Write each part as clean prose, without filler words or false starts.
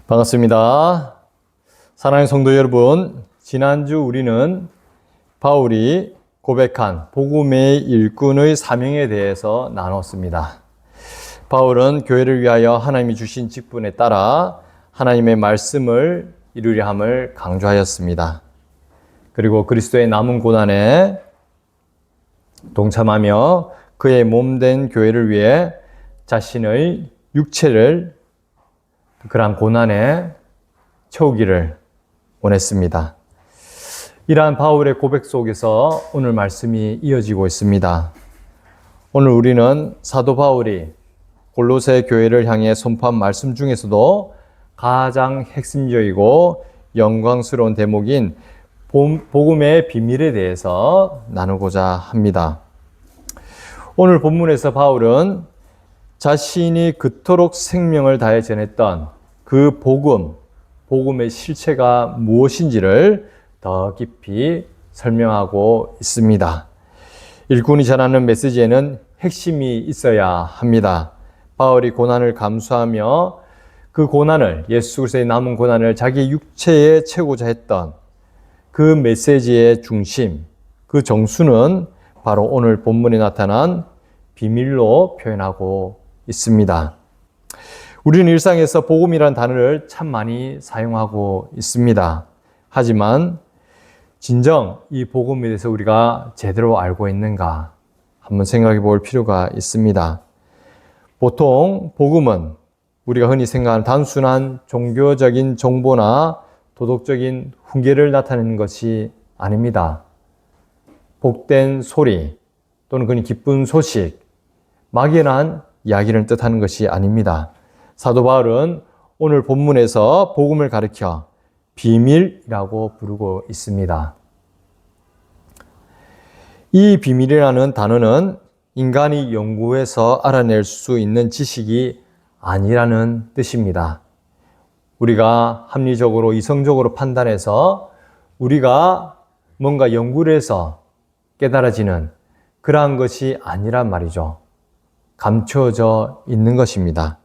반갑습니다. 사랑하는 성도 여러분, 지난주 우리는 바울이 고백한 복음의 일꾼의 사명에 대해서 나눴습니다. 바울은 교회를 위하여 하나님이 주신 직분에 따라 하나님의 말씀을 이루려 함을 강조하였습니다. 그리고 그리스도의 남은 고난에 동참하며 그의 몸된 교회를 위해 자신의 육체를 그러한 고난에 채우기를 원했습니다. 이러한 바울의 고백 속에서 오늘 말씀이 이어지고 있습니다. 오늘 우리는 사도 바울이 골로새 교회를 향해 선포한 말씀 중에서도 가장 핵심적이고 영광스러운 대목인 복음의 비밀에 대해서 나누고자 합니다. 오늘 본문에서 바울은 자신이 그토록 생명을 다해 전했던 그 복음의 실체가 무엇인지를 더 깊이 설명하고 있습니다. 일꾼이 전하는 메시지에는 핵심이 있어야 합니다. 바울이 고난을 감수하며 그 고난을, 예수 그리스도의 남은 고난을 자기 육체에 채우고자 했던 그 메시지의 중심, 그 정수는 바로 오늘 본문에 나타난 비밀로 표현하고 있습니다. 우리는 일상에서 복음이라는 단어를 참 많이 사용하고 있습니다. 하지만 진정 이 복음에 대해서 우리가 제대로 알고 있는가 한번 생각해 볼 필요가 있습니다. 보통 복음은 우리가 흔히 생각하는 단순한 종교적인 정보나 도덕적인 훈계를 나타내는 것이 아닙니다. 복된 소리 또는 그니 기쁜 소식, 막연한 이야기를 뜻하는 것이 아닙니다. 사도 바울은 오늘 본문에서 복음을 가리켜 비밀이라고 부르고 있습니다. 이 비밀이라는 단어는 인간이 연구해서 알아낼 수 있는 지식이 아니라는 뜻입니다. 우리가 합리적으로 이성적으로 판단해서 우리가 뭔가 연구를 해서 깨달아지는 그러한 것이 아니란 말이죠. 감춰져 있는 것입니다.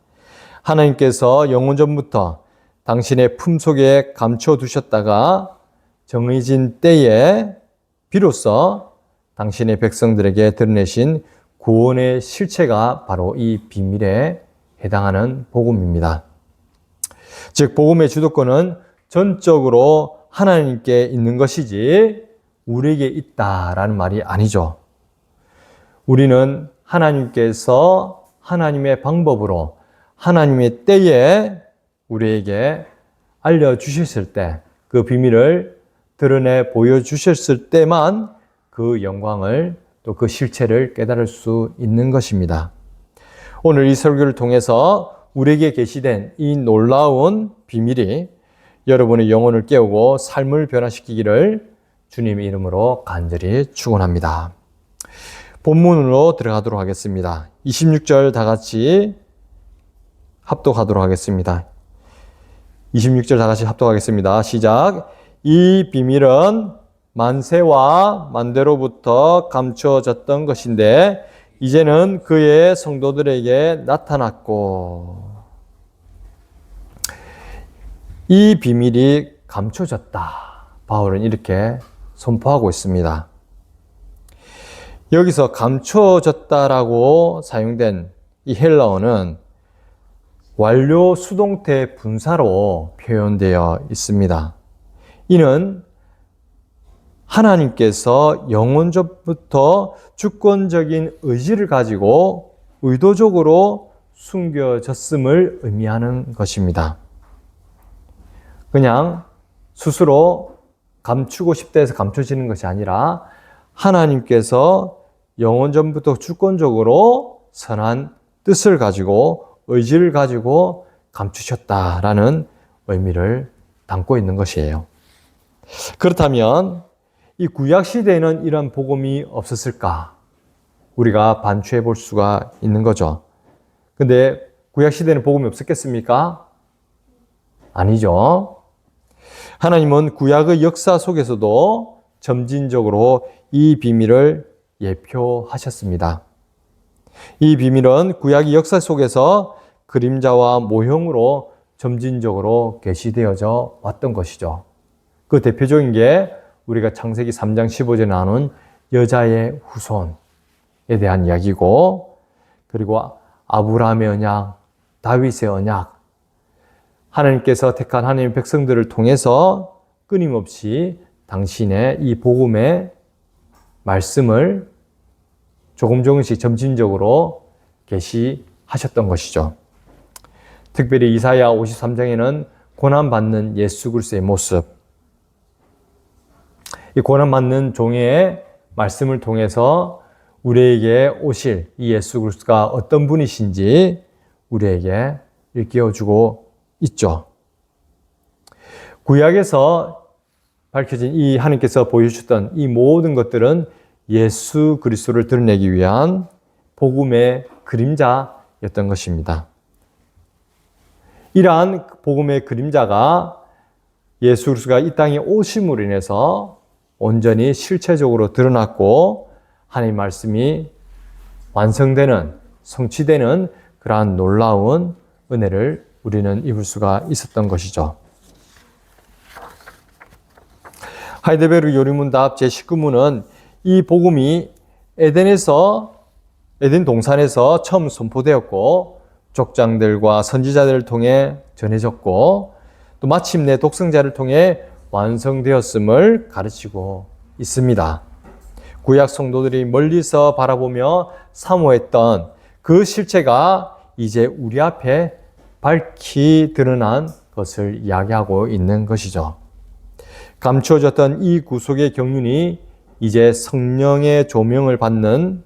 하나님께서 영원전부터 당신의 품속에 감춰두셨다가 정해진 때에 비로소 당신의 백성들에게 드러내신 구원의 실체가 바로 이 비밀에 해당하는 복음입니다. 즉, 복음의 주도권은 전적으로 하나님께 있는 것이지 우리에게 있다라는 말이 아니죠. 우리는 하나님께서 하나님의 방법으로 하나님의 때에 우리에게 알려주셨을 때, 그 비밀을 드러내 보여주셨을 때만 그 영광을 또 그 실체를 깨달을 수 있는 것입니다. 오늘 이 설교를 통해서 우리에게 계시된 이 놀라운 비밀이 여러분의 영혼을 깨우고 삶을 변화시키기를 주님의 이름으로 간절히 축원합니다. 본문으로 들어가도록 하겠습니다. 26절 다 같이 합독하도록 하겠습니다. 26절 다 같이 합독하겠습니다. 시작. 이 비밀은 만세와 만대로부터 감춰졌던 것인데 이제는 그의 성도들에게 나타났고, 이 비밀이 감춰졌다. 바울은 이렇게 선포하고 있습니다. 여기서 감춰졌다라고 사용된 이 헬라어는 완료 수동태 분사로 표현되어 있습니다. 이는 하나님께서 영원전부터 주권적인 의지를 가지고 의도적으로 숨겨졌음을 의미하는 것입니다. 그냥 스스로 감추고 싶다 해서 감춰지는 것이 아니라 하나님께서 영원전부터 주권적으로 선한 뜻을 가지고 의지를 가지고 감추셨다라는 의미를 담고 있는 것이에요. 그렇다면 이 구약시대에는 이런 복음이 없었을까? 우리가 반추해 볼 수가 있는 거죠. 근데 구약시대에는 복음이 없었겠습니까? 아니죠. 하나님은 구약의 역사 속에서도 점진적으로 이 비밀을 예표하셨습니다. 이 비밀은 구약의 역사 속에서 그림자와 모형으로 점진적으로 계시되어져 왔던 것이죠. 그 대표적인 게 우리가 창세기 3장 15절에 나오는 여자의 후손에 대한 이야기고, 그리고 아브라함의 언약, 다윗의 언약, 하나님께서 택한 하나님의 백성들을 통해서 끊임없이 당신의 이 복음의 말씀을 조금씩 점진적으로 계시하셨던 것이죠. 특별히 이사야 53장에는 고난받는 예수 그리스도의 모습, 이 고난받는 종의 말씀을 통해서 우리에게 오실 이 예수 그리스도가 어떤 분이신지 우리에게 일깨워주고 있죠. 구약에서 밝혀진 이 하나님께서 보여주셨던 이 모든 것들은 예수 그리스도를 드러내기 위한 복음의 그림자였던 것입니다. 이러한 복음의 그림자가 예수 그리스도가 이 땅에 오심으로 인해서 온전히 실체적으로 드러났고 하나님의 말씀이 완성되는, 성취되는 그러한 놀라운 은혜를 우리는 입을 수가 있었던 것이죠. 하이델베르 요리문답 제19문은 이 복음이 에덴 동산에서 처음 선포되었고 족장들과 선지자들을 통해 전해졌고 또 마침내 독생자를 통해 완성되었음을 가르치고 있습니다. 구약 성도들이 멀리서 바라보며 사모했던 그 실체가 이제 우리 앞에 밝히 드러난 것을 이야기하고 있는 것이죠. 감추어졌던 이 구속의 경륜이 이제 성령의 조명을 받는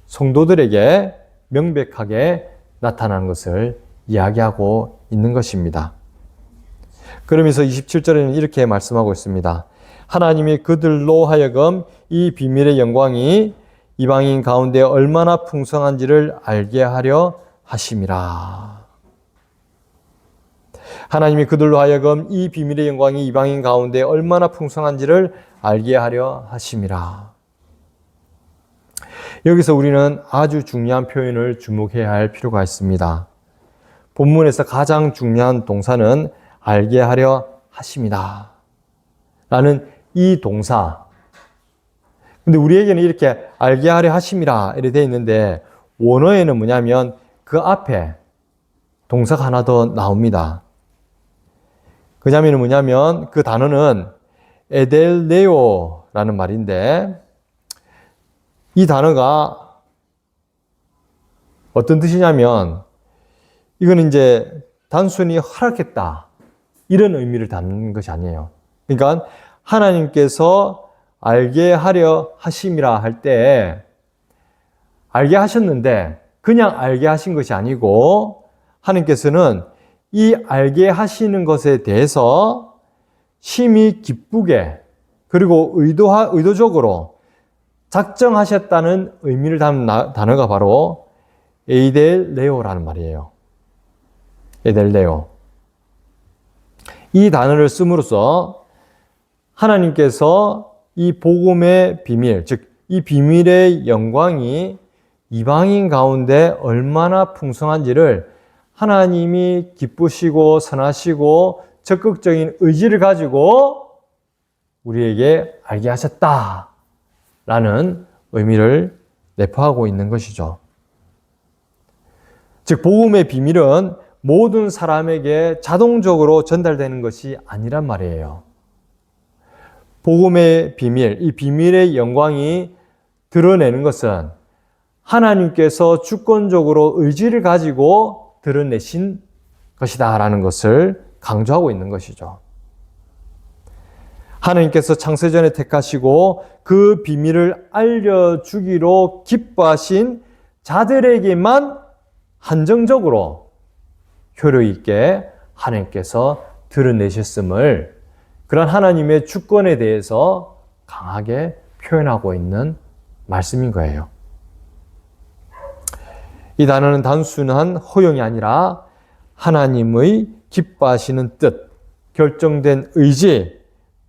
성도들에게 명백하게 나타나는 것을 이야기하고 있는 것입니다. 그러면서 27절에는 이렇게 말씀하고 있습니다. 하나님이 그들로 하여금 이 비밀의 영광이 이방인 가운데 얼마나 풍성한지를 알게 하려 하심이라. 하나님이 그들로 하여금 이 비밀의 영광이 이방인 가운데 얼마나 풍성한지를 알게 하려 하심이라. 여기서 우리는 아주 중요한 표현을 주목해야 할 필요가 있습니다. 본문에서 가장 중요한 동사는 알게 하려 하심이다 라는 이 동사. 근데 우리에게는 이렇게 알게 하려 하심이라 이렇게 되어 있는데 원어에는 뭐냐면 그 앞에 동사가 하나 더 나옵니다. 그 자면은 뭐냐면 그 단어는 에델레오라는 말인데 이 단어가 어떤 뜻이냐면 이거는 이제 단순히 허락했다 이런 의미를 담는 것이 아니에요. 그러니까 하나님께서 알게 하려 하심이라 할 때 알게 하셨는데 그냥 알게 하신 것이 아니고 하나님께서는 이 알게 하시는 것에 대해서 심히 기쁘게 그리고 의도적으로 작정하셨다는 의미를 담은 단어가 바로 에이델레오라는 말이에요. 에델레오. 이 단어를 씀으로써 하나님께서 이 복음의 비밀, 즉 이 비밀의 영광이 이방인 가운데 얼마나 풍성한지를 하나님이 기쁘시고 선하시고 적극적인 의지를 가지고 우리에게 알게 하셨다라는 의미를 내포하고 있는 것이죠. 즉 복음의 비밀은 모든 사람에게 자동적으로 전달되는 것이 아니란 말이에요. 복음의 비밀, 이 비밀의 영광이 드러내는 것은 하나님께서 주권적으로 의지를 가지고 드러내신 것이다 라는 것을 강조하고 있는 것이죠. 하나님께서 창세전에 택하시고 그 비밀을 알려주기로 기뻐하신 자들에게만 한정적으로 효력 있게 하나님께서 드러내셨음을 그런 하나님의 주권에 대해서 강하게 표현하고 있는 말씀인 거예요. 이 단어는 단순한 허용이 아니라 하나님의 기뻐하시는 뜻, 결정된 의지,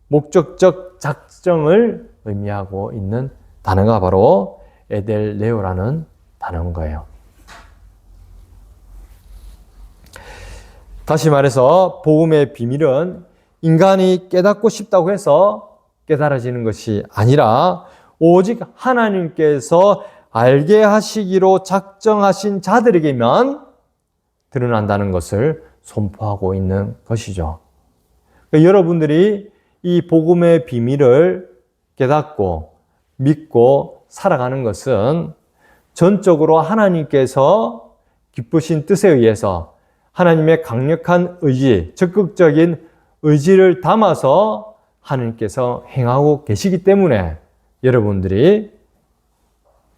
목적적 작정을 의미하고 있는 단어가 바로 에델레오라는 단어인 거예요. 다시 말해서 복음의 비밀은 인간이 깨닫고 싶다고 해서 깨달아지는 것이 아니라 오직 하나님께서 알게 하시기로 작정하신 자들에게만 드러난다는 것을 선포하고 있는 것이죠. 그러니까 여러분들이 이 복음의 비밀을 깨닫고 믿고 살아가는 것은 전적으로 하나님께서 기쁘신 뜻에 의해서 하나님의 강력한 의지, 적극적인 의지를 담아서 하나님께서 행하고 계시기 때문에 여러분들이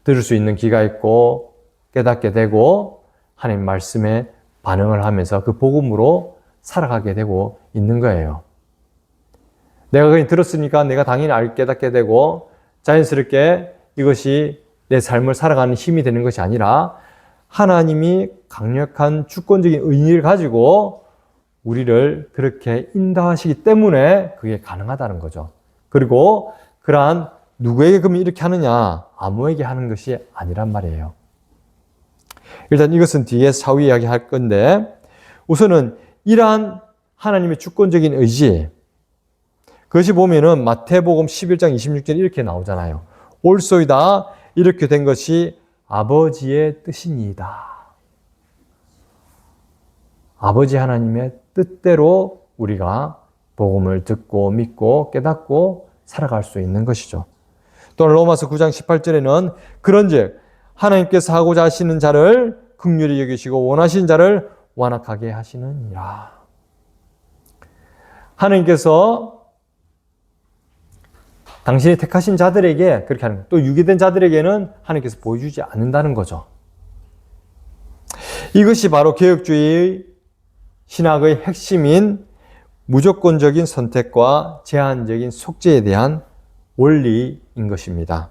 들을 수 있는 귀가 있고 깨닫게 되고 하나님 말씀에 반응을 하면서 그 복음으로 살아가게 되고 있는 거예요. 내가 그냥 들었으니까 내가 당연히 깨닫게 되고 자연스럽게 이것이 내 삶을 살아가는 힘이 되는 것이 아니라 하나님이 강력한 주권적인 의의를 가지고 우리를 그렇게 인도하시기 때문에 그게 가능하다는 거죠. 그리고 그러한 누구에게 그러면 이렇게 하느냐? 아무에게 하는 것이 아니란 말이에요. 일단 이것은 뒤에 사후 이야기할 건데 우선은 이러한 하나님의 주권적인 의지 그것이 보면은 마태복음 11장 26절에 이렇게 나오잖아요. 옳소이다 이렇게 된 것이 아버지의 뜻이니이다. 아버지 하나님의 뜻대로 우리가 복음을 듣고 믿고 깨닫고 살아갈 수 있는 것이죠. 또한 로마서 9장 18절에는 그런즉 하나님께서 하고자 하시는 자를 긍휼히 여기시고 원하시는 자를 완악하게 하시느니라. 하나님께서 당신이 택하신 자들에게 그렇게 하는 거예요. 또 유기된 자들에게는 하나님께서 보여주지 않는다는 거죠. 이것이 바로 개혁주의 신학의 핵심인 무조건적인 선택과 제한적인 속죄에 대한 원리인 것입니다.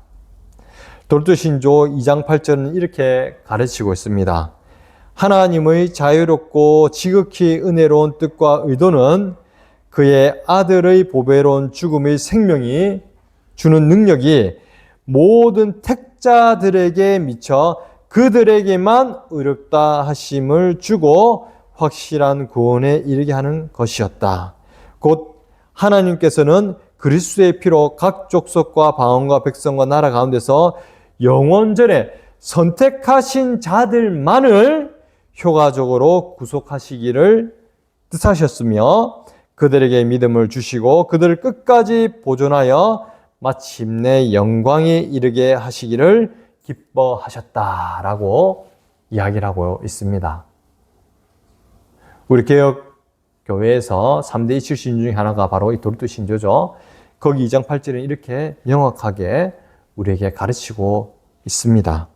도르토신조 2장 8절은 이렇게 가르치고 있습니다. 하나님의 자유롭고 지극히 은혜로운 뜻과 의도는 그의 아들의 보배로운 죽음의 생명이 주는 능력이 모든 택자들에게 미쳐 그들에게만 의롭다 하심을 주고 확실한 구원에 이르게 하는 것이었다. 곧 하나님께서는 그리스도의 피로 각 족속과 방언과 백성과 나라 가운데서 영원전에 선택하신 자들만을 효과적으로 구속하시기를 뜻하셨으며 그들에게 믿음을 주시고 그들을 끝까지 보존하여 마침내 영광에 이르게 하시기를 기뻐하셨다라고 이야기를 하고 있습니다. 우리 개혁교회에서 3대 이슈 신조 중에 하나가 바로 이 도르토 신조죠. 거기 2장 8절에 이렇게 명확하게 우리에게 가르치고 있습니다.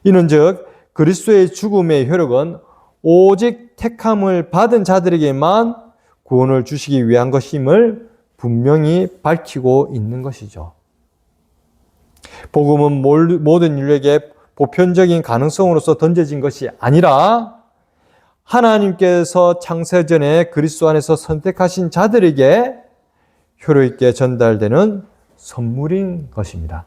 이는 즉 그리스도의 죽음의 효력은 오직 택함을 받은 자들에게만 구원을 주시기 위한 것임을 분명히 밝히고 있는 것이죠. 복음은 모든 인류에게 보편적인 가능성으로서 던져진 것이 아니라 하나님께서 창세전에 그리스도 안에서 선택하신 자들에게 효력있게 전달되는 선물인 것입니다.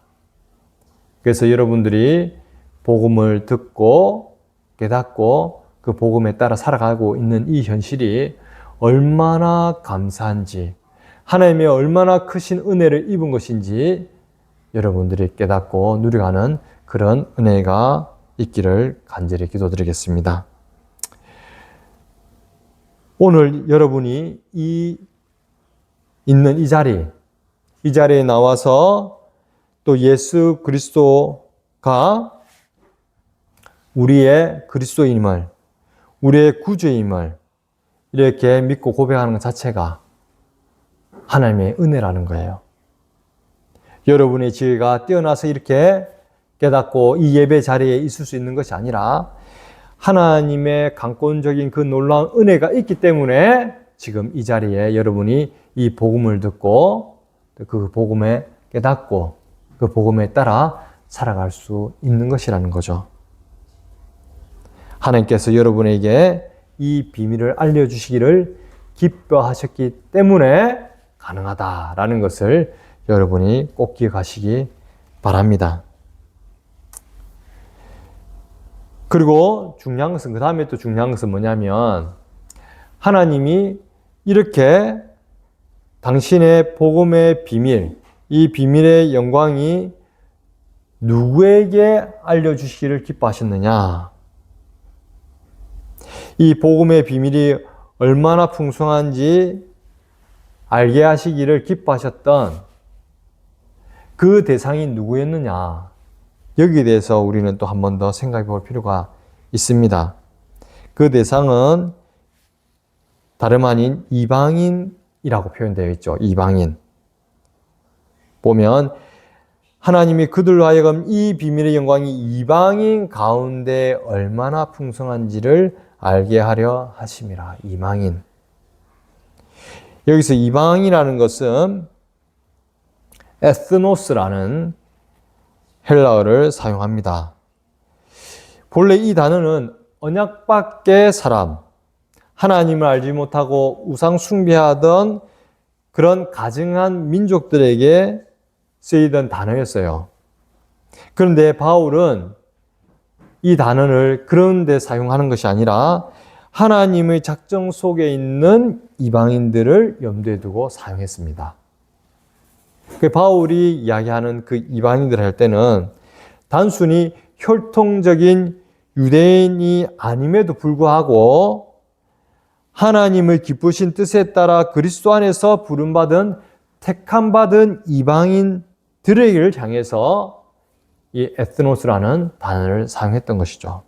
그래서 여러분들이 복음을 듣고 깨닫고 그 복음에 따라 살아가고 있는 이 현실이 얼마나 감사한지 하나님의 얼마나 크신 은혜를 입은 것인지 여러분들이 깨닫고 누려가는 그런 은혜가 있기를 간절히 기도드리겠습니다. 오늘 여러분이 있는 이 자리에 나와서 또 예수 그리스도가 우리의 그리스도임을, 우리의 구주임을 이렇게 믿고 고백하는 것 자체가 하나님의 은혜라는 거예요. 여러분의 지혜가 뛰어나서 이렇게 깨닫고 이 예배 자리에 있을 수 있는 것이 아니라 하나님의 강권적인 그 놀라운 은혜가 있기 때문에 지금 이 자리에 여러분이 이 복음을 듣고 그 복음에 깨닫고 그 복음에 따라 살아갈 수 있는 것이라는 거죠. 하나님께서 여러분에게 이 비밀을 알려주시기를 기뻐하셨기 때문에 가능하다라는 것을 여러분이 꼭 기억하시기 바랍니다. 그리고 중요한 것은 그 다음에 또 중요한 것은 뭐냐면 하나님이 이렇게 당신의 복음의 비밀, 이 비밀의 영광이 누구에게 알려주시기를 기뻐하셨느냐? 이 복음의 비밀이 얼마나 풍성한지 알게 하시기를 기뻐하셨던 그 대상이 누구였느냐? 여기에 대해서 우리는 또 한 번 더 생각해 볼 필요가 있습니다. 그 대상은 다름 아닌 이방인이라고 표현되어 있죠. 이방인. 보면 하나님이 그들로 하여금 이 비밀의 영광이 이방인 가운데 얼마나 풍성한지를 알게 하려 하심이라. 이방인. 여기서 이방인이라는 것은 에스노스라는 헬라어를 사용합니다. 본래 이 단어는 언약 밖의 사람, 하나님을 알지 못하고 우상 숭배하던 그런 가증한 민족들에게 쓰이던 단어였어요. 그런데 바울은 이 단어를 그런 데 사용하는 것이 아니라 하나님의 작정 속에 있는 이방인들을 염두에 두고 사용했습니다. 바울이 이야기하는 그 이방인들 할 때는 단순히 혈통적인 유대인이 아님에도 불구하고 하나님의 기쁘신 뜻에 따라 그리스도 안에서 부름받은 택함받은 이방인들에게를 향해서 이 에스노스라는 단어를 사용했던 것이죠.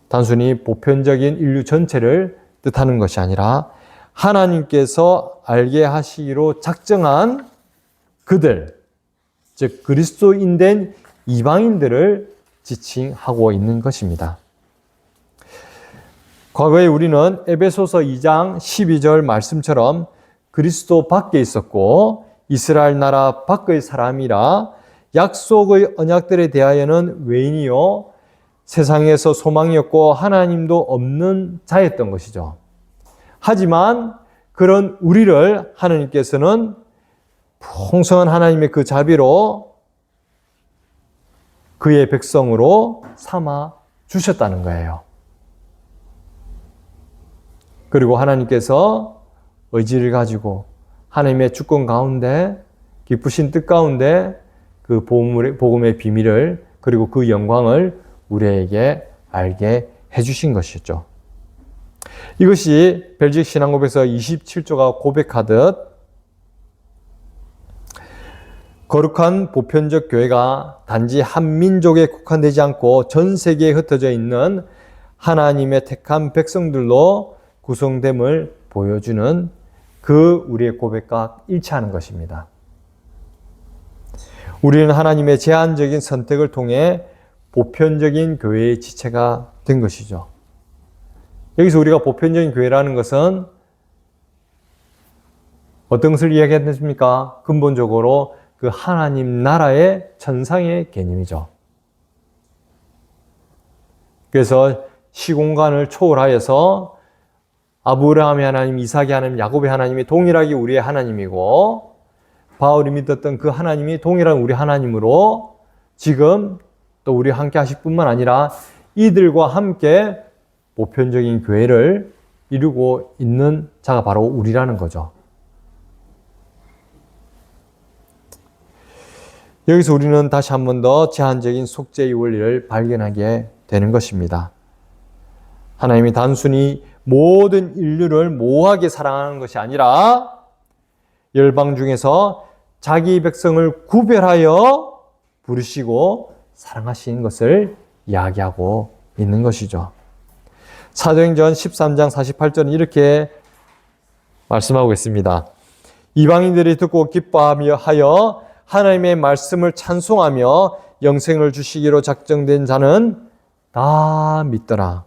단순히 보편적인 인류 전체를 뜻하는 것이 아니라 하나님께서 알게 하시기로 작정한 그들, 즉 그리스도인된 이방인들을 지칭하고 있는 것입니다. 과거에 우리는 에베소서 2장 12절 말씀처럼 그리스도 밖에 있었고 이스라엘 나라 밖의 사람이라 약속의 언약들에 대하여는 외인이요 세상에서 소망이 없고 하나님도 없는 자였던 것이죠. 하지만 그런 우리를 하나님께서는 풍성한 하나님의 그 자비로 그의 백성으로 삼아 주셨다는 거예요. 그리고 하나님께서 의지를 가지고 하나님의 주권 가운데 기쁘신 뜻 가운데 그 복음의 비밀을 그리고 그 영광을 우리에게 알게 해주신 것이죠. 이것이 벨직 신앙고백서 27조가 고백하듯 거룩한 보편적 교회가 단지 한 민족에 국한되지 않고 전 세계에 흩어져 있는 하나님의 택한 백성들로 구성됨을 보여주는 그 우리의 고백과 일치하는 것입니다. 우리는 하나님의 제한적인 선택을 통해 보편적인 교회의 지체가 된 것이죠. 여기서 우리가 보편적인 교회라는 것은 어떤 것을 이야기했습니까? 근본적으로 그 하나님 나라의 천상의 개념이죠. 그래서 시공간을 초월하여서 아브라함의 하나님, 이삭의 하나님, 야곱의 하나님이 동일하게 우리의 하나님이고 바울이 믿었던 그 하나님이 동일한 우리 하나님으로 지금 또 우리 함께 하실 뿐만 아니라 이들과 함께 보편적인 교회를 이루고 있는 자가 바로 우리라는 거죠. 여기서 우리는 다시 한 번 더 제한적인 속죄의 원리를 발견하게 되는 것입니다. 하나님이 단순히 모든 인류를 모호하게 사랑하는 것이 아니라 열방 중에서 자기 백성을 구별하여 부르시고 사랑하신 것을 이야기하고 있는 것이죠. 사도행전 13장 48절은 이렇게 말씀하고 있습니다. 이방인들이 듣고 기뻐하며 하여 하나님의 말씀을 찬송하며 영생을 주시기로 작정된 자는 다 믿더라.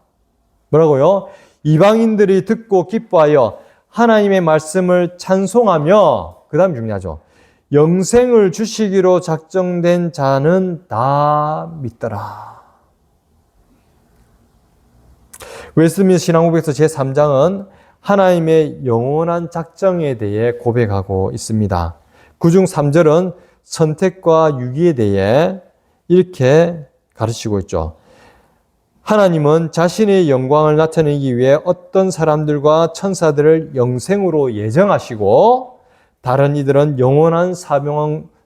뭐라고요? 이방인들이 듣고 기뻐하여 하나님의 말씀을 찬송하며 그 다음 중요하죠. 영생을 주시기로 작정된 자는 다 믿더라. 웨스트민스터 신앙고백서 제3장은 하나님의 영원한 작정에 대해 고백하고 있습니다. 그중 3절은 선택과 유기에 대해 이렇게 가르치고 있죠. 하나님은 자신의 영광을 나타내기 위해 어떤 사람들과 천사들을 영생으로 예정하시고 다른 이들은 영원한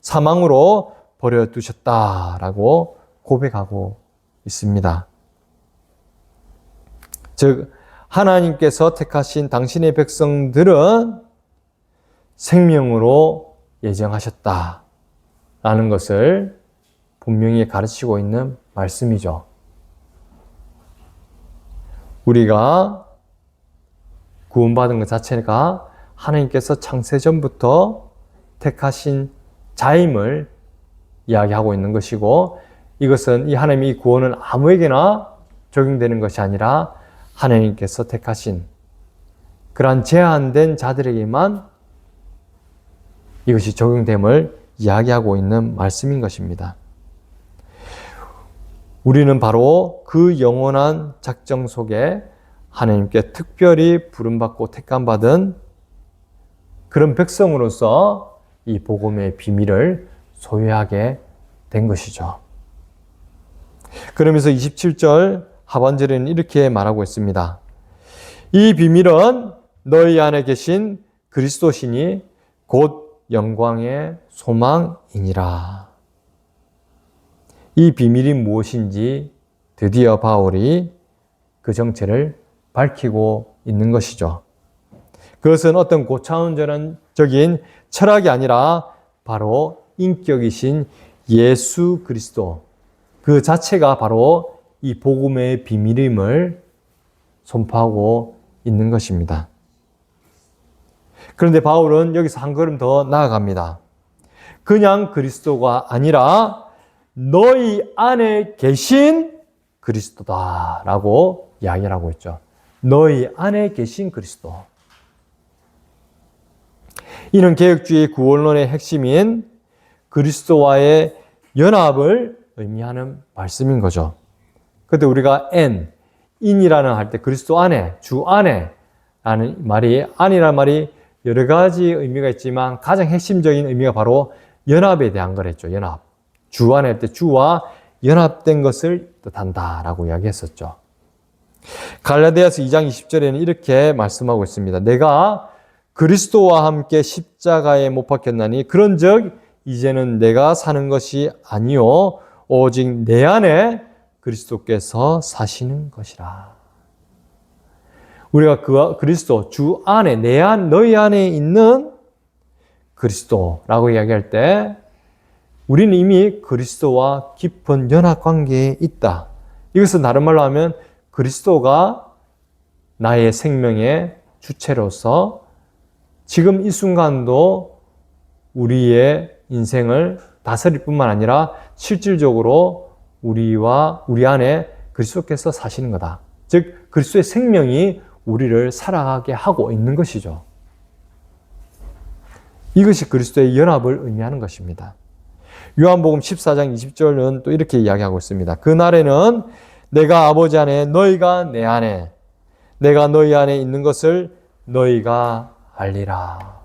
사망으로 버려두셨다라고 고백하고 있습니다. 즉 하나님께서 택하신 당신의 백성들은 생명으로 예정하셨다라는 것을 분명히 가르치고 있는 말씀이죠. 우리가 구원받은 것 자체가 하나님께서 창세전부터 택하신 자임을 이야기하고 있는 것이고, 이것은 이 하나님의 구원은 아무에게나 적용되는 것이 아니라 하나님께서 택하신 그러한 제한된 자들에게만 이것이 적용됨을 이야기하고 있는 말씀인 것입니다. 우리는 바로 그 영원한 작정 속에 하나님께 특별히 부름받고 택함받은 그런 백성으로서 이 복음의 비밀을 소유하게 된 것이죠. 그러면서 27절 하반절에는 이렇게 말하고 있습니다. 이 비밀은 너희 안에 계신 그리스도시니 곧 영광의 소망이니라. 이 비밀이 무엇인지 드디어 바울이 그 정체를 밝히고 있는 것이죠. 그것은 어떤 고차원적인 철학이 아니라 바로 인격이신 예수 그리스도 그 자체가 바로 이 복음의 비밀임을 선포하고 있는 것입니다. 그런데 바울은 여기서 한 걸음 더 나아갑니다. 그냥 그리스도가 아니라 너희 안에 계신 그리스도다라고 이야기를 하고 있죠. 너희 안에 계신 그리스도. 이는 개혁주의 구원론의 핵심인 그리스도와의 연합을 의미하는 말씀인 거죠. 그런데 우리가 in이라는 할 때 그리스도 안에, 주 안에 라는 말이, 안이라는 말이 여러 가지 의미가 있지만 가장 핵심적인 의미가 바로 연합에 대한 거랬죠. 연합. 주 안에 할 때 주와 연합된 것을 뜻한다라고 이야기했었죠. 갈라디아서 2장 20절에는 이렇게 말씀하고 있습니다. 내가 그리스도와 함께 십자가에 못 박혔나니 그런즉 이제는 내가 사는 것이 아니요 오직 내 안에 그리스도께서 사시는 것이라. 우리가 그 그리스도 주 안에 너희 안에 있는 그리스도라고 이야기할 때 우리는 이미 그리스도와 깊은 연합 관계에 있다. 이것은 다른 말로 하면 그리스도가 나의 생명의 주체로서 지금 이 순간도 우리의 인생을 다스릴 뿐만 아니라 실질적으로 우리 안에 그리스도께서 사시는 거다. 즉 그리스도의 생명이 우리를 살아가게 하고 있는 것이죠. 이것이 그리스도의 연합을 의미하는 것입니다. 요한복음 14장 20절은 또 이렇게 이야기하고 있습니다. 그날에는 내가 아버지 안에 너희가 내 안에 내가 너희 안에 있는 것을 너희가 알리라.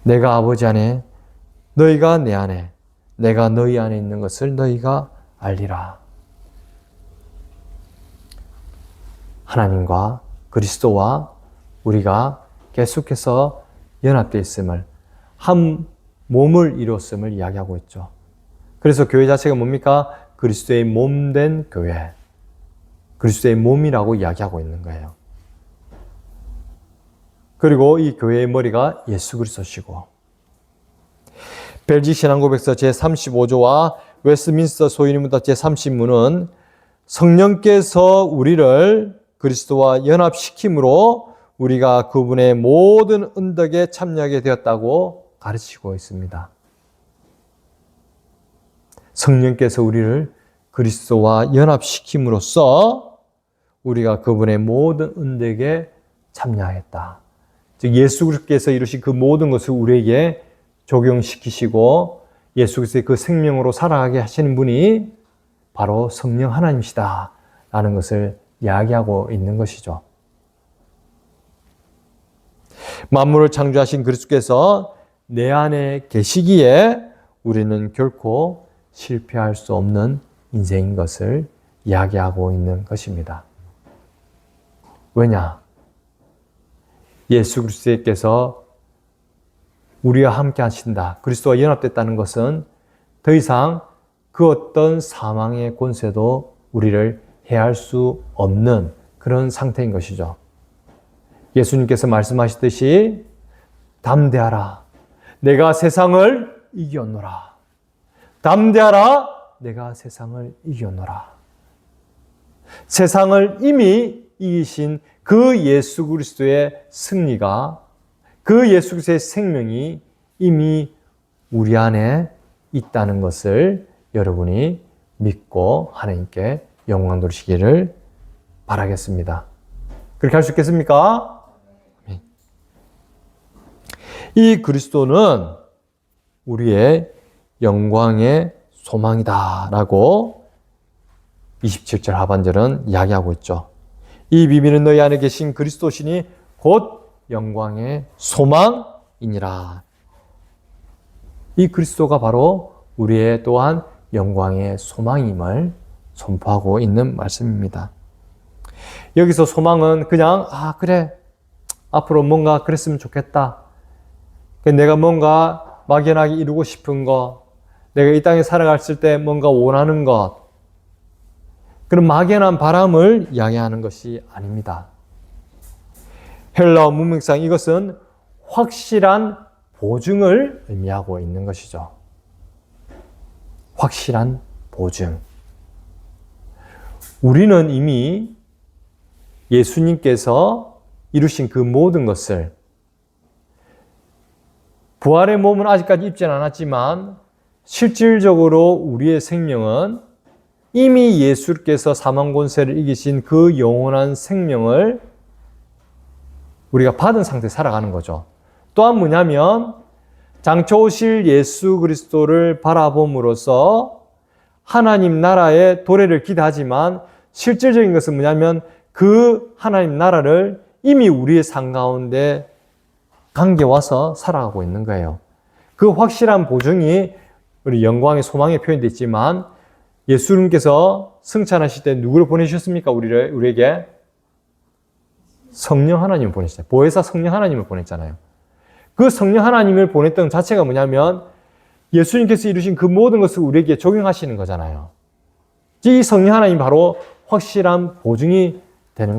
내가 아버지 안에 너희가 내 안에 내가 너희 안에 있는 것을 너희가 알리라. 하나님과 그리스도와 우리가 계속해서 연합되어 있음을, 한 몸을 이뤘음을 이야기하고 있죠. 그래서 교회 자체가 뭡니까? 그리스도의 몸된 교회, 그리스도의 몸이라고 이야기하고 있는 거예요. 그리고 이 교회의 머리가 예수 그리스도시고, 벨지 신앙고백서 제35조와 웨스트민스터 소인문답 제30문은 성령께서 우리를 그리스도와 연합시킴으로 우리가 그분의 모든 은덕에 참여하게 되었다고 가르치고 있습니다. 성령께서 우리를 그리스도와 연합시킴으로써 우리가 그분의 모든 은덕에 참여하였다. 즉 예수 그리스도께서 이루신 그 모든 것을 우리에게 적용시키시고 예수 그리스도의 그 생명으로 살아가게 하시는 분이 바로 성령 하나님이시다 라는 것을 이야기하고 있는 것이죠. 만물을 창조하신 그리스도께서 내 안에 계시기에 우리는 결코 실패할 수 없는 인생인 것을 이야기하고 있는 것입니다. 왜냐? 예수 그리스도께서 우리와 함께 하신다. 그리스도와 연합됐다는 것은 더 이상 그 어떤 사망의 권세도 우리를 해할 수 없는 그런 상태인 것이죠. 예수님께서 말씀하시듯이 담대하라. 내가 세상을 이겼노라. 담대하라. 내가 세상을 이겼노라. 세상을 이미 이기신 그 예수 그리스도의 승리가, 그 예수 그리스도의 생명이 이미 우리 안에 있다는 것을 여러분이 믿고 하나님께 영광 돌리시기를 바라겠습니다. 그렇게 할 수 있겠습니까? 이 그리스도는 우리의 영광의 소망이다라고 27절 하반절은 이야기하고 있죠. 이 비밀은 너희 안에 계신 그리스도시니 곧 영광의 소망이니라. 이 그리스도가 바로 우리의 또한 영광의 소망임을 선포하고 있는 말씀입니다. 여기서 소망은 그냥 그래 앞으로 뭔가 그랬으면 좋겠다. 내가 뭔가 막연하게 이루고 싶은 것, 내가 이 땅에 살아갔을 때 뭔가 원하는 것, 그런 막연한 바람을 이야기하는 것이 아닙니다. 헬라어 문맥상 이것은 확실한 보증을 의미하고 있는 것이죠. 확실한 보증. 우리는 이미 예수님께서 이루신 그 모든 것을, 부활의 몸은 아직까지 입지는 않았지만 실질적으로 우리의 생명은 이미 예수께서 사망 권세를 이기신 그 영원한 생명을 우리가 받은 상태에 살아가는 거죠. 또한 뭐냐면 장차 오실 예수 그리스도를 바라봄으로써 하나님 나라의 도래를 기대하지만 실질적인 것은 뭐냐면 그 하나님 나라를 이미 우리의 삶 가운데 관계 와서 살아가고 있는 거예요. 그 확실한 보증이 우리 영광의 소망에 표현되어 있지만 예수님께서 승천하실 때 누구를 보내셨습니까? 우리에게 성령 하나님을 보내셨어요. 보혜사 성령 하나님을 보냈잖아요. 그 성령 하나님을 보냈던 자체가 뭐냐면 예수님께서 이루신 그 모든 것을 우리에게 적용하시는 거잖아요. 이 성령 하나님이 바로 확실한 보증이 되는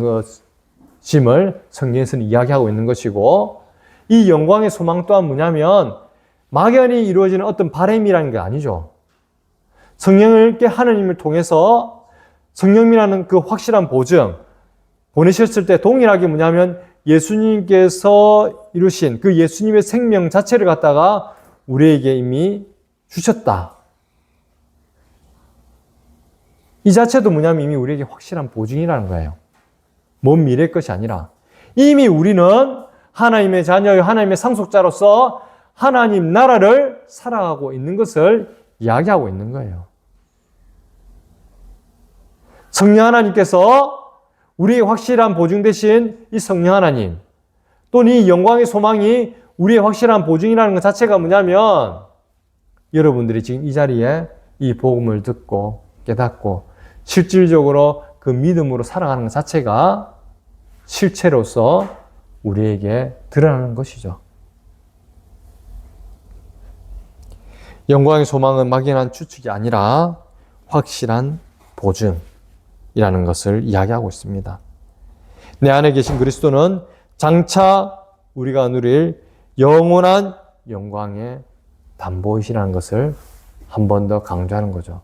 것임을 성경에서는 이야기하고 있는 것이고, 이 영광의 소망 또한 뭐냐면 막연히 이루어지는 어떤 바람이라는 게 아니죠. 성령께 하나님을 통해서 성령이라는 그 확실한 보증 보내셨을 때 동일하게 뭐냐면 예수님께서 이루신 그 예수님의 생명 자체를 갖다가 우리에게 이미 주셨다. 이 자체도 뭐냐면 이미 우리에게 확실한 보증이라는 거예요. 먼 미래의 것이 아니라 이미 우리는 하나님의 자녀의 하나님의 상속자로서 하나님 나라를 살아가고 있는 것을 이야기하고 있는 거예요. 성령 하나님께서 우리의 확실한 보증 대신 이 성령 하나님, 또는 이 영광의 소망이 우리의 확실한 보증이라는 것 자체가 뭐냐면 여러분들이 지금 이 자리에 이 복음을 듣고 깨닫고 실질적으로 그 믿음으로 살아가는 것 자체가 실체로서 우리에게 드러나는 것이죠. 영광의 소망은 막연한 추측이 아니라 확실한 보증이라는 것을 이야기하고 있습니다. 내 안에 계신 그리스도는 장차 우리가 누릴 영원한 영광의 담보이시라는 것을 한 번 더 강조하는 거죠.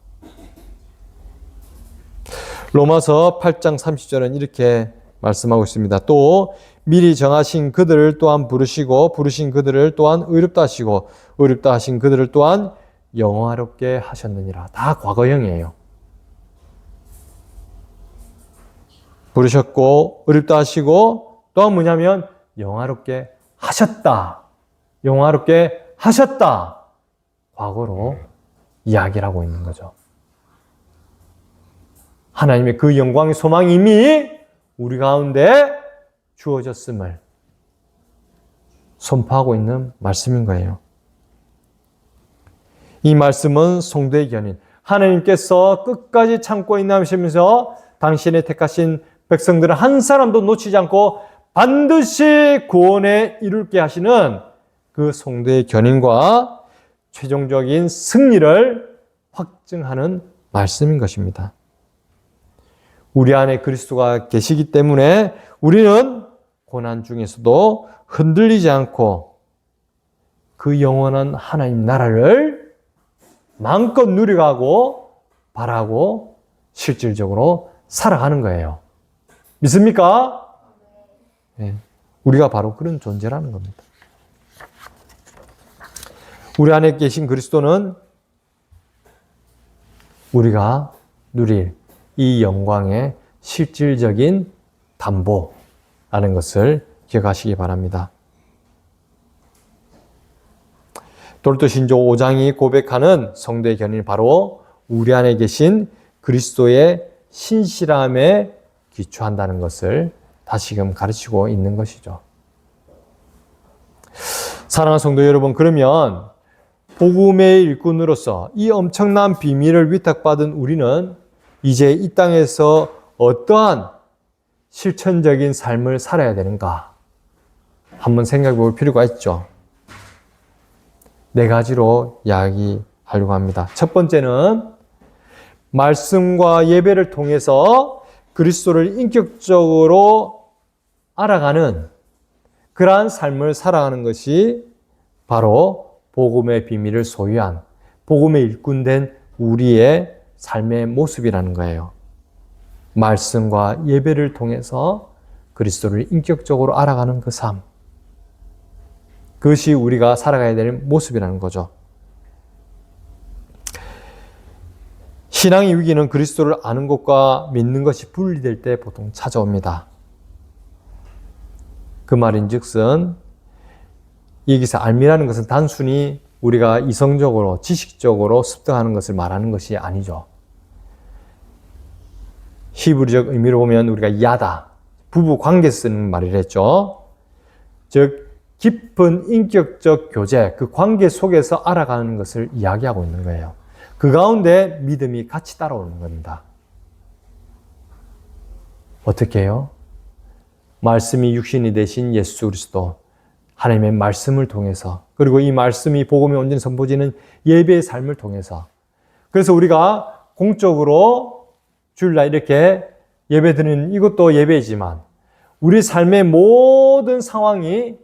로마서 8장 30절은 이렇게 말씀하고 있습니다. 또 미리 정하신 그들을 또한 부르시고 부르신 그들을 또한 의롭다 하시고 의롭다 하신 그들을 또한 영화롭게 하셨느니라. 다 과거형이에요. 부르셨고 의롭다 하시고 또한 뭐냐면 영화롭게 하셨다. 영화롭게 하셨다. 과거로 이야기를 하고 있는 거죠. 하나님의 그 영광의 소망이 이미 우리 가운데 주어졌음을 선포하고 있는 말씀인 거예요. 이 말씀은 성도의 견인, 하나님께서 끝까지 참고 인내하시면서 당신의 택하신 백성들을 한 사람도 놓치지 않고 반드시 구원에 이룰게 하시는 그 성도의 견인과 최종적인 승리를 확증하는 말씀인 것입니다. 우리 안에 그리스도가 계시기 때문에 우리는 고난 중에서도 흔들리지 않고 그 영원한 하나님 나라를 마음껏 누려가고 바라고 실질적으로 살아가는 거예요. 믿습니까? 네. 우리가 바로 그런 존재라는 겁니다. 우리 안에 계신 그리스도는 우리가 누릴 이 영광의 실질적인 담보라는 것을 기억하시기 바랍니다. 도르토신조 5장이 고백하는 성도의 견인이 바로 우리 안에 계신 그리스도의 신실함에 기초한다는 것을 다시금 가르치고 있는 것이죠. 사랑하는 성도 여러분, 그러면 복음의 일꾼으로서 이 엄청난 비밀을 위탁받은 우리는 이제 이 땅에서 어떠한 실천적인 삶을 살아야 되는가? 한번 생각해 볼 필요가 있죠. 4가지로 이야기하려고 합니다. 첫 번째는 말씀과 예배를 통해서 그리스도를 인격적으로 알아가는 그러한 삶을 살아가는 것이 바로 복음의 비밀을 소유한 복음의 일꾼된 우리의 삶의 모습이라는 거예요. 말씀과 예배를 통해서 그리스도를 인격적으로 알아가는 그 삶. 그것이 우리가 살아가야 되는 모습이라는 거죠. 신앙의 위기는 그리스도를 아는 것과 믿는 것이 분리될 때 보통 찾아옵니다. 그 말인즉슨 여기서 알미라는 것은 단순히 우리가 이성적으로 지식적으로 습득하는 것을 말하는 것이 아니죠. 히브리적 의미로 보면 우리가 야다, 부부 관계 쓰는 말이랬죠. 즉 깊은 인격적 교제, 그 관계 속에서 알아가는 것을 이야기하고 있는 거예요. 그 가운데 믿음이 같이 따라오는 겁니다. 어떻게 해요? 말씀이 육신이 되신 예수 그리스도, 하나님의 말씀을 통해서, 그리고 이 말씀이 복음이 온전히 선포지는 예배의 삶을 통해서, 그래서 우리가 공적으로 주일날 이렇게 예배드리는 이것도 예배이지만 우리 삶의 모든 상황이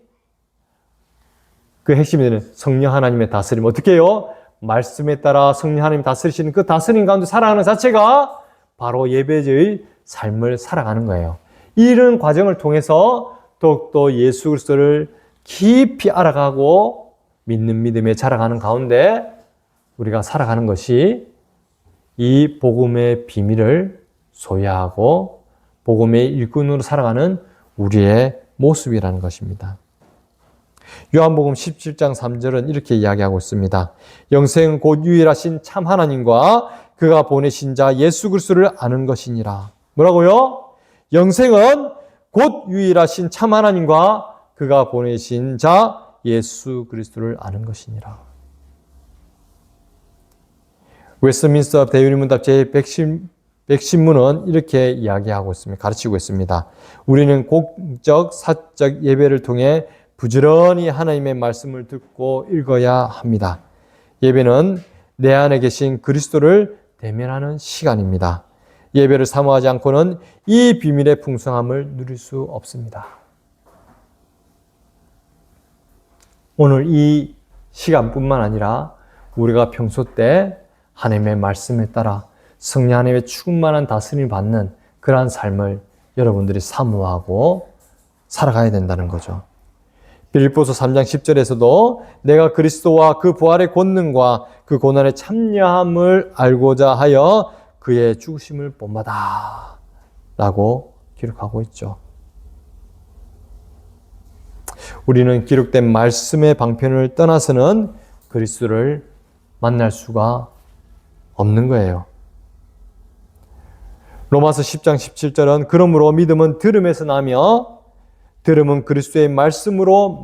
그 핵심이 되는 성령 하나님의 다스림. 어떻게 해요? 말씀에 따라 성령 하나님 다스리시는 그 다스림 가운데 살아가는 자체가 바로 예배의 삶을 살아가는 거예요. 이런 과정을 통해서 더욱더 예수 그리스도를 깊이 알아가고 믿는 믿음에 자라가는 가운데 우리가 살아가는 것이 이 복음의 비밀을 소유하고 복음의 일꾼으로 살아가는 우리의 모습이라는 것입니다. 요한복음 17장 3절은 이렇게 이야기하고 있습니다. 영생은 곧 유일하신 참 하나님과 그가 보내신 자 예수 그리스도를 아는 것이니라. 뭐라고요? 영생은 곧 유일하신 참 하나님과 그가 보내신 자 예수 그리스도를 아는 것이니라. 웨스트민스터 대의문답 제110문은 이렇게 이야기하고 있습니다. 가르치고 있습니다. 우리는 공적, 사적 예배를 통해 부지런히 하나님의 말씀을 듣고 읽어야 합니다. 예배는 내 안에 계신 그리스도를 대면하는 시간입니다. 예배를 사모하지 않고는 이 비밀의 풍성함을 누릴 수 없습니다. 오늘 이 시간뿐만 아니라 우리가 평소 때 하나님의 말씀에 따라 성령 하나님의 충만한 다스림을 받는 그러한 삶을 여러분들이 사모하고 살아가야 된다는 거죠. 빌립보서 3장 10절에서도 내가 그리스도와 그 부활의 권능과 그 고난의 참여함을 알고자 하여 그의 죽으심을 본받아 라고 기록하고 있죠. 우리는 기록된 말씀의 방편을 떠나서는 그리스도를 만날 수가 없는 거예요. 로마서 10장 17절은 그러므로 믿음은 들음에서 나며 들음은 그리스도의 말씀으로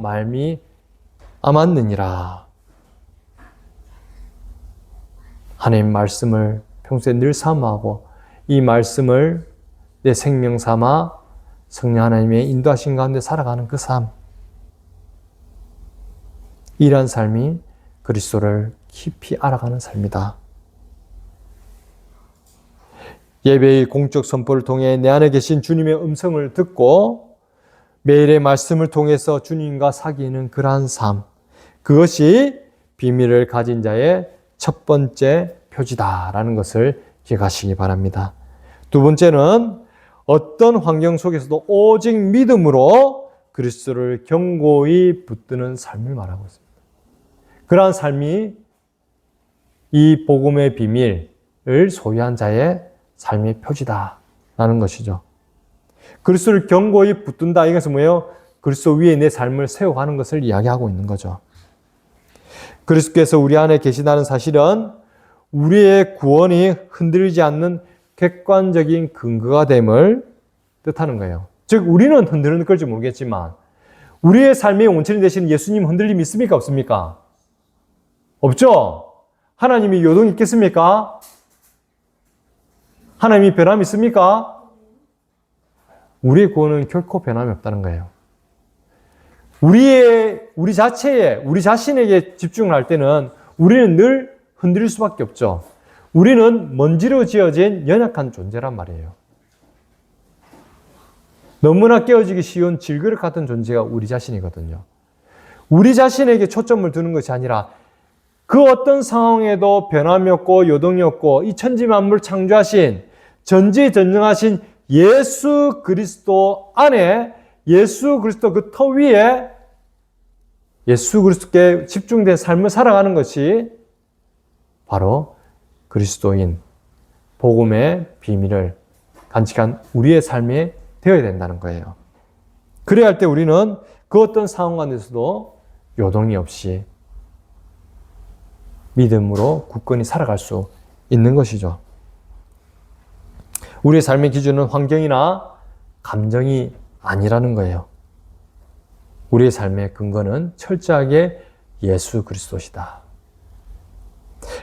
말미암았느니라. 하나님 말씀을 평소에 늘 사모하고 이 말씀을 내 생명 삼아 성령 하나님의 인도하신 가운데 살아가는 그 삶. 이러한 삶이 그리스도를 깊이 알아가는 삶이다. 예배의 공적 선포를 통해 내 안에 계신 주님의 음성을 듣고 매일의 말씀을 통해서 주님과 사귀는 그러한 삶. 그것이 비밀을 가진 자의 첫 번째 표지다라는 것을 기억하시기 바랍니다. 두 번째는 어떤 환경 속에서도 오직 믿음으로 그리스도를 견고히 붙드는 삶을 말하고 있습니다. 그러한 삶이 이 복음의 비밀을 소유한 자의 삶의 표지다라는 것이죠. 그리스도를 견고히 붙든다. 이것은 뭐예요? 그리스도 위에 내 삶을 세워가는 것을 이야기하고 있는 거죠. 그리스도께서 우리 안에 계시다는 사실은 우리의 구원이 흔들리지 않는 객관적인 근거가 됨을 뜻하는 거예요. 즉 우리는 흔들리는 걸지 모르겠지만 우리의 삶의 원천이 되시는 예수님 흔들림 있습니까? 없습니까? 없죠? 하나님이 요동이 있겠습니까? 하나님이 변함이 있습니까? 우리의 구원은 결코 변함이 없다는 거예요. 우리 자신에게 집중을 할 때는 우리는 늘 흔들릴 수밖에 없죠. 우리는 먼지로 지어진 연약한 존재란 말이에요. 너무나 깨어지기 쉬운 질그릇 같은 존재가 우리 자신이거든요. 우리 자신에게 초점을 두는 것이 아니라 그 어떤 상황에도 변함이 없고 요동이 없고 이 천지만물 창조하신 전지전능하신 예수 그리스도 안에 예수 그리스도 그 터 위에 예수 그리스도께 집중된 삶을 살아가는 것이 바로 그리스도인 복음의 비밀을 간직한 우리의 삶이 되어야 된다는 거예요. 그래야 할 때 우리는 그 어떤 상황 가운데서도 요동이 없이 믿음으로 굳건히 살아갈 수 있는 것이죠. 우리의 삶의 기준은 환경이나 감정이 아니라는 거예요. 우리의 삶의 근거는 철저하게 예수 그리스도시다.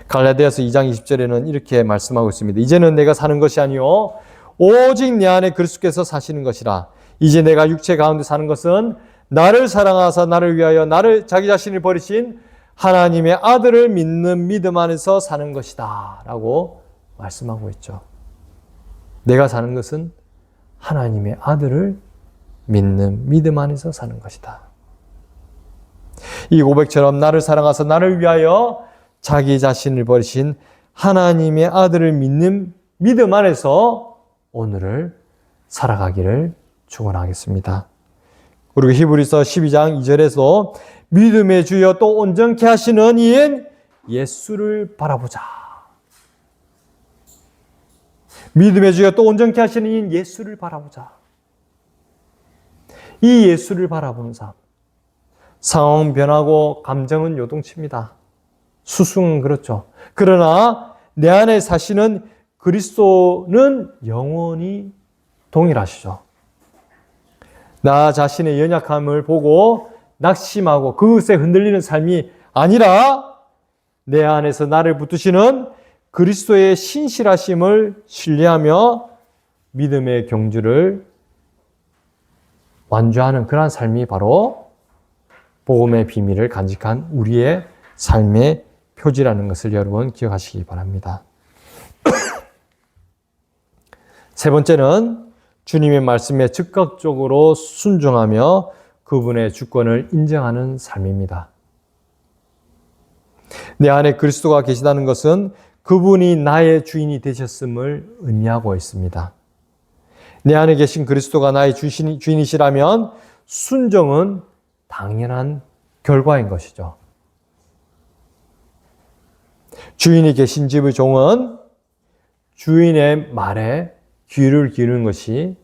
갈라디아서 2장 20절에는 이렇게 말씀하고 있습니다. 이제는 내가 사는 것이 아니요 오직 내 안에 그리스도께서 사시는 것이라. 이제 내가 육체 가운데 사는 것은 나를 사랑하사 나를 위하여 자기 자신을 버리신 하나님의 아들을 믿는 믿음 안에서 사는 것이다 라고 말씀하고 있죠. 내가 사는 것은 하나님의 아들을 믿는 믿음 안에서 사는 것이다. 이 고백처럼 나를 사랑하사 나를 위하여 자기 자신을 버리신 하나님의 아들을 믿는 믿음 안에서 오늘을 살아가기를 축원하겠습니다. 그리고 히브리서 12장 2절에서 믿음의 주여 또 온전케 하시는 이인 예수를 바라보자. 믿음의 주여 또 온전케 하시는 이인 예수를 바라보자. 이 예수를 바라보는 삶. 상황은 변하고 감정은 요동칩니다. 수승은 그렇죠. 그러나 내 안에 사시는 그리스도는 영원히 동일하시죠. 나 자신의 연약함을 보고 낙심하고 그것에 흔들리는 삶이 아니라 내 안에서 나를 붙드시는 그리스도의 신실하심을 신뢰하며 믿음의 경주를 완주하는 그러한 삶이 바로 복음의 비밀을 간직한 우리의 삶의 표지라는 것을 여러분 기억하시기 바랍니다. 세 번째는 주님의 말씀에 즉각적으로 순종하며 그분의 주권을 인정하는 삶입니다. 내 안에 그리스도가 계시다는 것은 그분이 나의 주인이 되셨음을 의미하고 있습니다. 내 안에 계신 그리스도가 나의 주인이시라면 순종은 당연한 결과인 것이죠. 주인이 계신 집의 종은 주인의 말에 귀를 기울이는 것이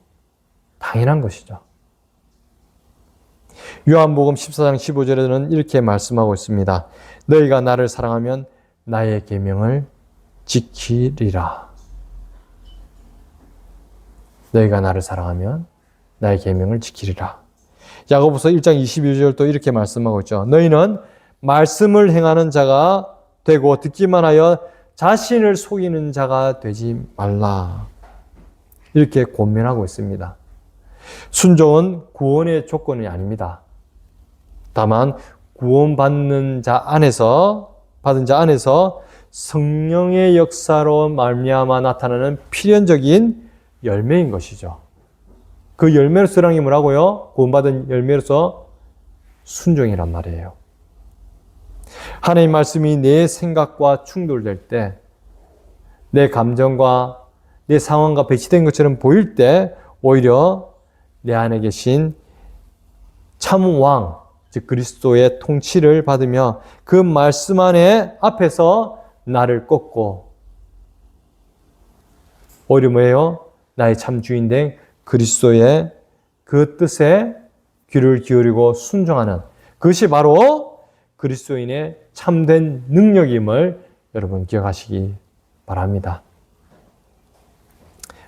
당연한 것이죠. 요한복음 14장 15절에는 이렇게 말씀하고 있습니다. 너희가 나를 사랑하면 나의 계명을 지키리라. 너희가 나를 사랑하면 나의 계명을 지키리라. 야고보서 1장 22절도 이렇게 말씀하고 있죠. 너희는 말씀을 행하는 자가 되고 듣기만 하여 자신을 속이는 자가 되지 말라. 이렇게 권면하고 있습니다. 순종은 구원의 조건이 아닙니다. 다만 구원받는 자 안에서 받은 자 안에서 성령의 역사로 말미암아 나타나는 필연적인 열매인 것이죠. 그 열매로서라는 게 뭐라고요? 구원받은 열매로서 순종이란 말이에요. 하나님 말씀이 내 생각과 충돌될 때, 내 감정과 내 상황과 배치된 것처럼 보일 때 오히려 내 안에 계신 참 왕, 즉 그리스도의 통치를 받으며 그 말씀 안에 앞에서 나를 꺾고 오히려 뭐예요? 나의 참 주인된 그리스도의 그 뜻에 귀를 기울이고 순종하는 그것이 바로 그리스도인의 참된 능력임을 여러분 기억하시기 바랍니다.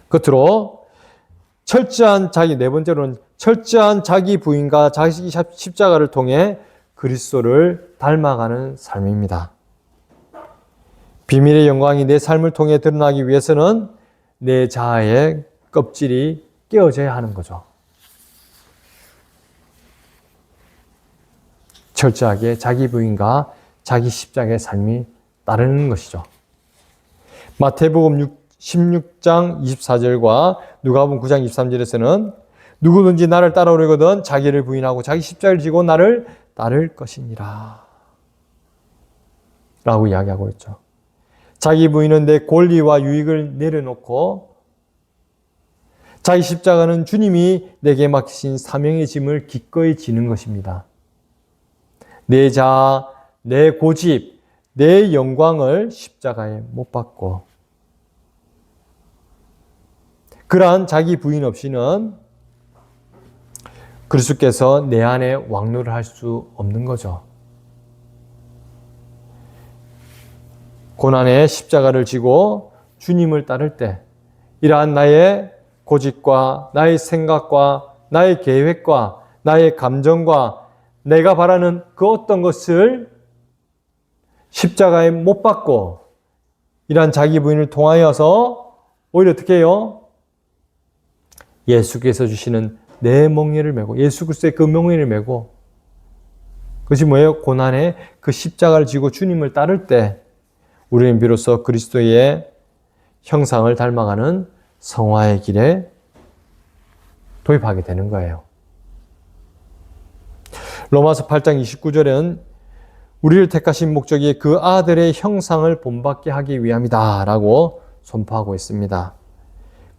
끝으로 철저한 네 번째로는 철저한 자기 부인과 자기 십자가를 통해 그리스도를 닮아가는 삶입니다. 비밀의 영광이 내 삶을 통해 드러나기 위해서는 내 자아의 껍질이 깨어져야 하는 거죠. 철저하게 자기 부인과 자기 십자가의 삶이 따르는 것이죠. 마태복음 16장 24절과 누가복음 9장 23절에서는 누구든지 나를 따라오려거든 자기를 부인하고 자기 십자가를 지고 나를 따를 것이니라 라고 이야기하고 있죠. 자기 부인은 내 권리와 유익을 내려놓고 자기 십자가는 주님이 내게 맡기신 사명의 짐을 기꺼이 지는 것입니다. 내 자아, 내 고집, 내 영광을 십자가에 못 박고 그러한 자기 부인 없이는 그리스도께서 내 안에 왕노를 할 수 없는 거죠. 고난의 십자가를 지고 주님을 따를 때 이러한 나의 고집과 나의 생각과 나의 계획과 나의 감정과 내가 바라는 그 어떤 것을 십자가에 못 박고 이러한 자기 부인을 통하여서 오히려 어떻게 해요? 예수께서 주시는 내 멍에를 메고 예수 그리스도의 그 멍에를 메고 그것이 뭐예요? 고난의 그 십자가를 지고 주님을 따를 때 우리는 비로소 그리스도의 형상을 닮아가는 성화의 길에 도입하게 되는 거예요. 로마서 8장 29절에는 우리를 택하신 목적이 그 아들의 형상을 본받게 하기 위함이다 라고 선포하고 있습니다.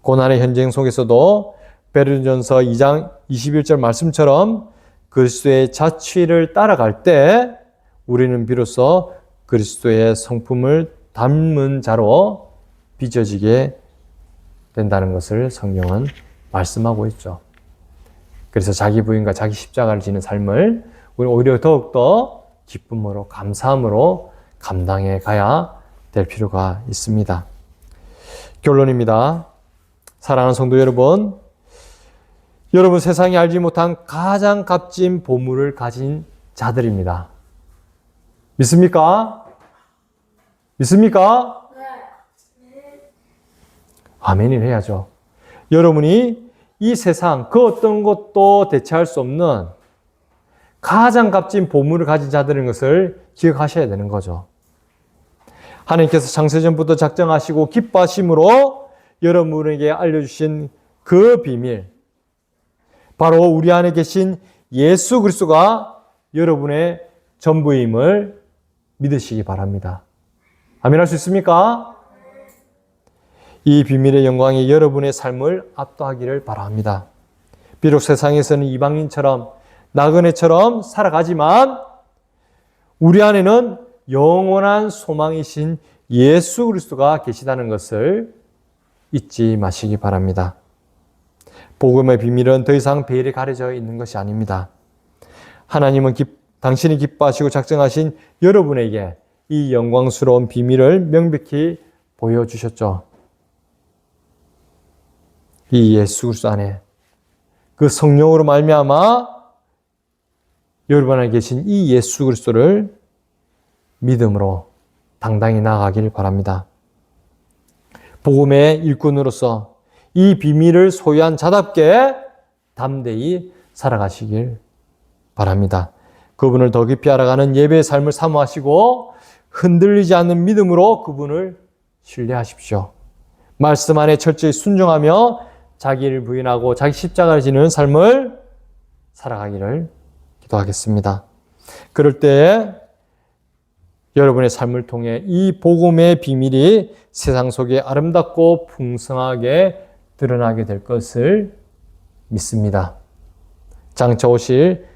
고난의 현장 속에서도 베드로전서 2장 21절 말씀처럼 그리스도의 자취를 따라갈 때 우리는 비로소 그리스도의 성품을 닮은 자로 빚어지게 된다는 것을 성경은 말씀하고 있죠. 그래서 자기 부인과 자기 십자가를 지는 삶을 우리 오히려 더욱더 기쁨으로 감사함으로 감당해 가야 될 필요가 있습니다. 결론입니다. 사랑하는 성도 여러분, 여러분 세상이 알지 못한 가장 값진 보물을 가진 자들입니다. 믿습니까? 믿습니까? 네. 아멘을 해야죠. 여러분이 이 세상 그 어떤 것도 대체할 수 없는 가장 값진 보물을 가진 자들인 것을 기억하셔야 되는 거죠. 하나님께서 창세전부터 작정하시고 기뻐하심으로 여러분에게 알려주신 그 비밀, 바로 우리 안에 계신 예수 그리스도가 여러분의 전부임을 믿으시기 바랍니다. 아멘 할 수 있습니까? 이 비밀의 영광이 여러분의 삶을 압도하기를 바랍니다. 비록 세상에서는 이방인처럼 나그네처럼 살아가지만 우리 안에는 영원한 소망이신 예수 그리스도가 계시다는 것을 잊지 마시기 바랍니다. 복음의 비밀은 더 이상 베일에 가려져 있는 것이 아닙니다. 하나님은 당신이 기뻐하시고 작정하신 여러분에게 이 영광스러운 비밀을 명백히 보여주셨죠. 이 예수 그리스도 안에 그 성령으로 말미암아 여러분 안에 계신 이 예수 그리스도를 믿음으로 당당히 나아가길 바랍니다. 복음의 일꾼으로서 이 비밀을 소유한 자답게 담대히 살아가시길 바랍니다. 그분을 더 깊이 알아가는 예배의 삶을 사모하시고 흔들리지 않는 믿음으로 그분을 신뢰하십시오. 말씀 안에 철저히 순종하며 자기를 부인하고 자기 십자가를 지는 삶을 살아가기를 기도하겠습니다. 그럴 때 여러분의 삶을 통해 이 복음의 비밀이 세상 속에 아름답고 풍성하게 드러나게 될 것을 믿습니다. 장차 오실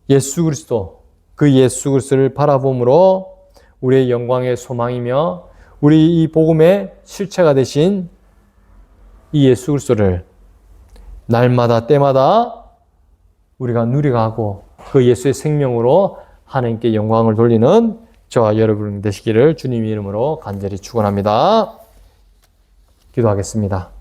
예수 그리스도, 그 예수 그리스도를 바라봄으로 우리의 영광의 소망이며 우리 이 복음의 실체가 되신 이 예수 그리스도를 날마다 때마다 우리가 누려가고 그 예수의 생명으로 하나님께 영광을 돌리는 저와 여러분 되시기를 주님 이름으로 간절히 축원합니다. 기도하겠습니다.